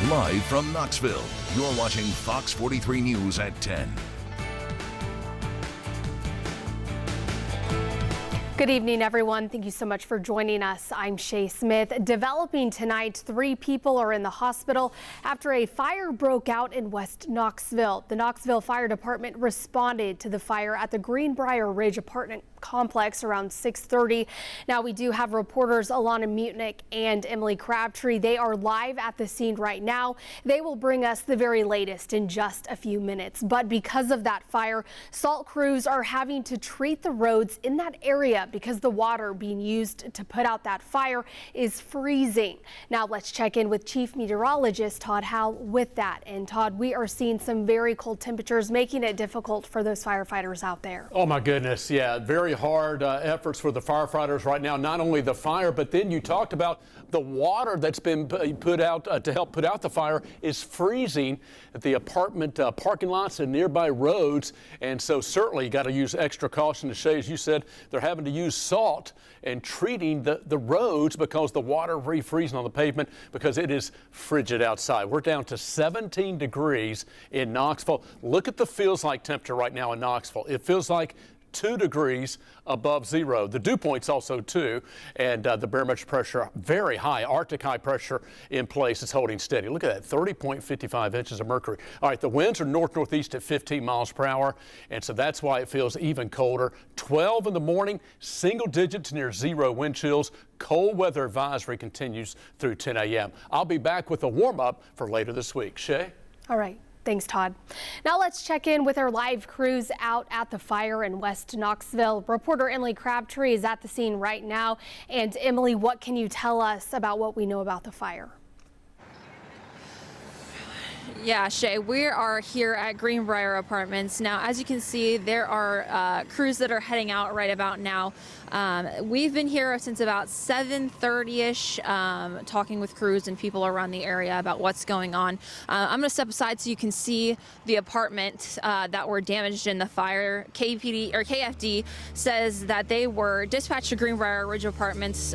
Live from Knoxville, you're watching Fox 43 News at 10. Good evening, everyone. Thank you so much for joining us. I'm Shay Smith. Developing tonight, 3 people are in the hospital after a fire broke out in West Knoxville. The Knoxville Fire Department responded to the fire at the Greenbrier Ridge apartment complex around 6:30. Now, we do have reporters Alana Mutnick and Emily Crabtree. They are live at the scene right now. They will bring us the very latest in just a few minutes. But because of that fire, salt crews are having to treat the roads in that area because the water being used to put out that fire is freezing. Now, let's check in with Chief Meteorologist Todd Howe with that. And Todd, we are seeing some very cold temperatures, making it difficult for those firefighters out there. Oh my goodness, yeah, very hard efforts for the firefighters right now. Not only the fire, but then you talked about the water that's been put out to help put out the fire is freezing at the apartment parking lots and nearby roads. And so certainly you got to use extra caution. To Shay, as you said, they're having to use salt and treating the roads because the water refreezing on the pavement because it is frigid outside. We're down to 17 degrees in Knoxville. Look at the feels like temperature right now in Knoxville. It feels like 2 degrees above zero. The dew point's also 2, and the barometric pressure very high. Arctic high pressure in place is holding steady. Look at that, 30.55 inches of mercury. All right, the winds are north-northeast at 15 miles per hour, and so that's why it feels even colder. 12 in the morning, single digits near zero wind chills. Cold weather advisory continues through 10 a.m. I'll be back with a warm-up for later this week. Shay? All right. Thanks, Todd. Now let's check in with our live crews out at the fire in West Knoxville. Reporter Emily Crabtree is at the scene right now. And Emily, what can you tell us about what we know about the fire? Yeah, Shay, we are here at Greenbrier Apartments. Now, as you can see, there are crews that are heading out right about now. We've been here since about 7:30-ish, talking with crews and people around the area about what's going on. I'm going to step aside so you can see the apartment that were damaged in the fire. KFD says that they were dispatched to Greenbrier Ridge Apartments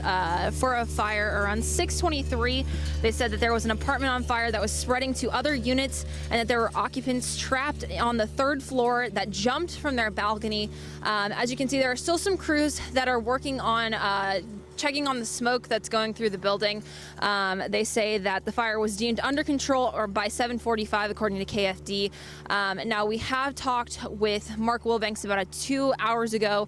for a fire around 6:23. They said that there was an apartment on fire that was spreading to other units and that there were occupants trapped on the 3rd floor that jumped from their balcony. As you can see, there are still some crews that are working on checking on the smoke that's going through the building. They say that the fire was deemed under control or by 7:45, according to KFD. Now, we have talked with Mark Wilbanks about 2 hours ago,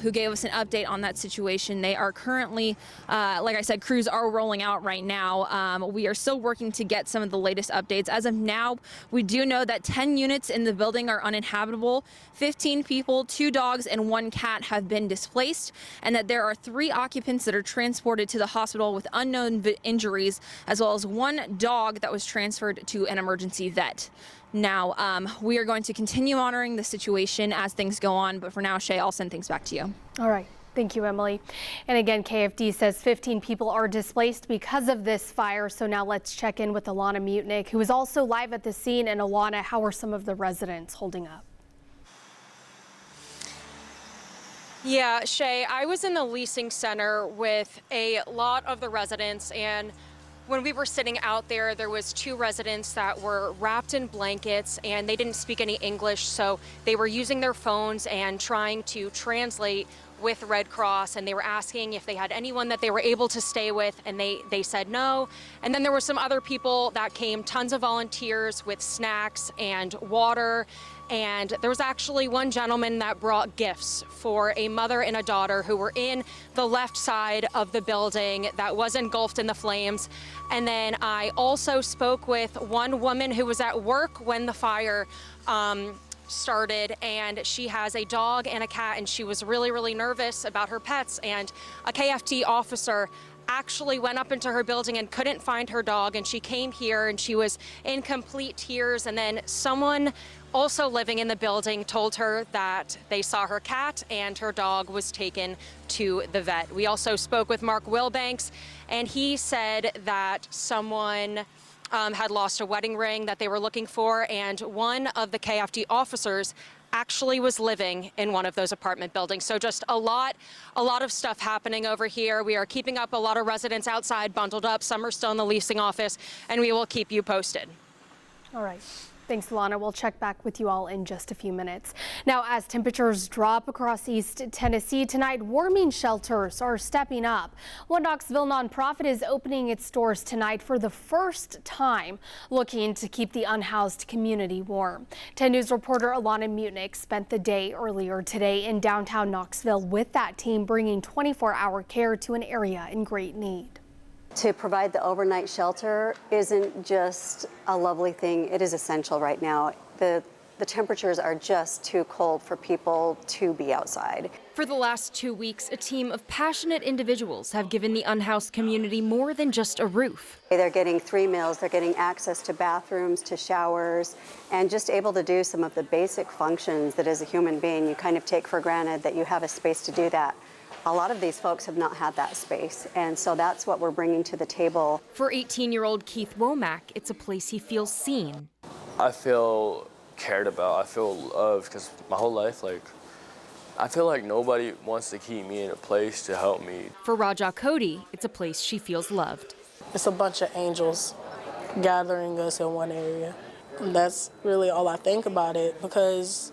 who gave us an update on that situation. They are currently, like I said, crews are rolling out right now. We are still working to get some of the latest updates. As of now, we do know that 10 units in the building are uninhabitable. 15 people, 2 dogs, and 1 cat have been displaced, and that there are 3 occupants that are transported to the hospital with unknown injuries, as well as 1 dog that was transferred to an emergency vet. Now, we are going to continue monitoring the situation as things go on, but for now, Shay, I'll send things back to you. All right. Thank you, Emily. And again, KFD says 15 people are displaced because of this fire. So now let's check in with Alana Mutnick, who is also live at the scene. And Alana, how are some of the residents holding up? Yeah, Shay, I was in the leasing center with a lot of the residents, and when we were sitting out there, there was 2 residents that were wrapped in blankets and they didn't speak any English, so they were using their phones and trying to translate with Red Cross, and they were asking if they had anyone that they were able to stay with, and they said no. And then there were some other people that came, tons of volunteers with snacks and water. And there was actually one gentleman that brought gifts for a mother and a daughter who were in the left side of the building that was engulfed in the flames. And then I also spoke with one woman who was at work when the fire started, and she has a dog and a cat, and she was really, really nervous about her pets. And a KFT officer actually went up into her building and couldn't find her dog, and she came here and she was in complete tears. And then someone also living in the building told her that they saw her cat and her dog was taken to the vet. We also spoke with Mark Wilbanks, and he said that someone had lost a wedding ring that they were looking for, and one of the KFD officers actually was living in one of those apartment buildings. So just a lot of stuff happening over here. We are keeping up a lot of residents outside bundled up. Some are still in the leasing office, and we will keep you posted. All right. Thanks, Alana. We'll check back with you all in just a few minutes. Now, as temperatures drop across East Tennessee tonight, warming shelters are stepping up. One Knoxville nonprofit is opening its doors tonight for the first time, looking to keep the unhoused community warm. 10 News reporter Alana Mutnick spent the day earlier today in downtown Knoxville with that team, bringing 24-hour care to an area in great need. To provide the overnight shelter isn't just a lovely thing, it is essential right now. The temperatures are just too cold for people to be outside. For the last 2 weeks, a team of passionate individuals have given the unhoused community more than just a roof. They're getting 3 meals, they're getting access to bathrooms, to showers, and just able to do some of the basic functions that as a human being you kind of take for granted that you have a space to do that. A lot of these folks have not had that space, and so that's what we're bringing to the table. For 18-year-old Keith Womack, it's a place he feels seen. I feel cared about. I feel loved because my whole life, I feel like nobody wants to keep me in a place to help me. For Raja Cody, it's a place she feels loved. It's a bunch of angels gathering us in one area. And that's really all I think about it, because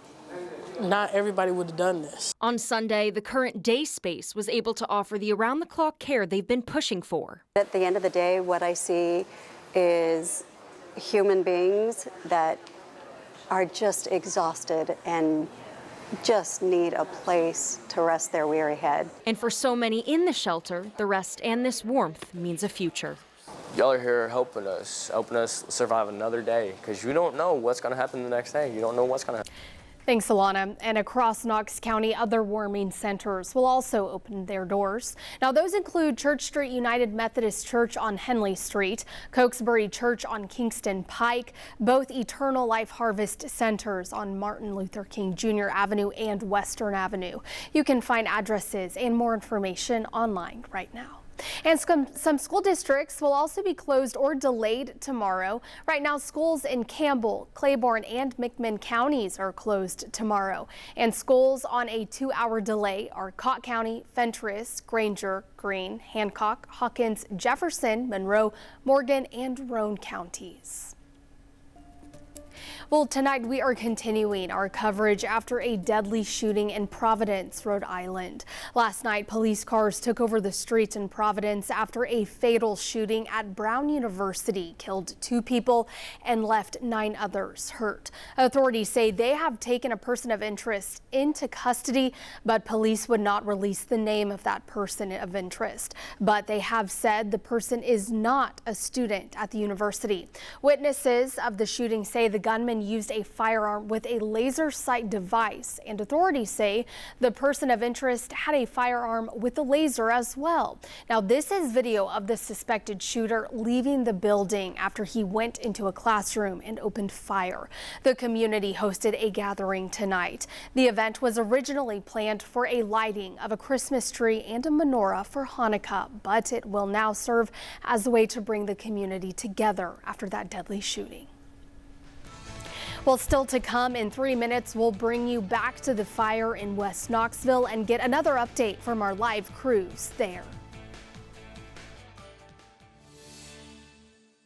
not everybody would have done this. On Sunday, the current day space was able to offer the around-the-clock care they've been pushing for. At the end of the day, what I see is human beings that are just exhausted and just need a place to rest their weary head. And for so many in the shelter, the rest and this warmth means a future. Y'all are here helping us survive another day, because you don't know what's going to happen the next day. You don't know what's going to happen. Thanks, Alana. And across Knox County, other warming centers will also open their doors. Now, those include Church Street United Methodist Church on Henley Street, Cokesbury Church on Kingston Pike, both Eternal Life Harvest Centers on Martin Luther King Jr. Avenue and Western Avenue. You can find addresses and more information online right now. And some school districts will also be closed or delayed tomorrow. Right now, schools in Campbell, Claiborne, and McMinn counties are closed tomorrow. And schools on a 2-hour delay are Cott County, Fentress, Granger, Greene, Hancock, Hawkins, Jefferson, Monroe, Morgan, and Roane counties. Well, tonight we are continuing our coverage after a deadly shooting in Providence, Rhode Island. Last night, police cars took over the streets in Providence after a fatal shooting at Brown University killed 2 people and left 9 others hurt. Authorities say they have taken a person of interest into custody, but police would not release the name of that person of interest. But they have said the person is not a student at the university. Witnesses of the shooting say the gunman used a firearm with a laser sight device, and authorities say the person of interest had a firearm with a laser as well. Now, this is video of the suspected shooter leaving the building after he went into a classroom and opened fire. The community hosted a gathering tonight. The event was originally planned for a lighting of a Christmas tree and a menorah for Hanukkah, but it will now serve as a way to bring the community together after that deadly shooting. Well, still to come in 3 minutes, we'll bring you back to the fire in West Knoxville and get another update from our live crews there.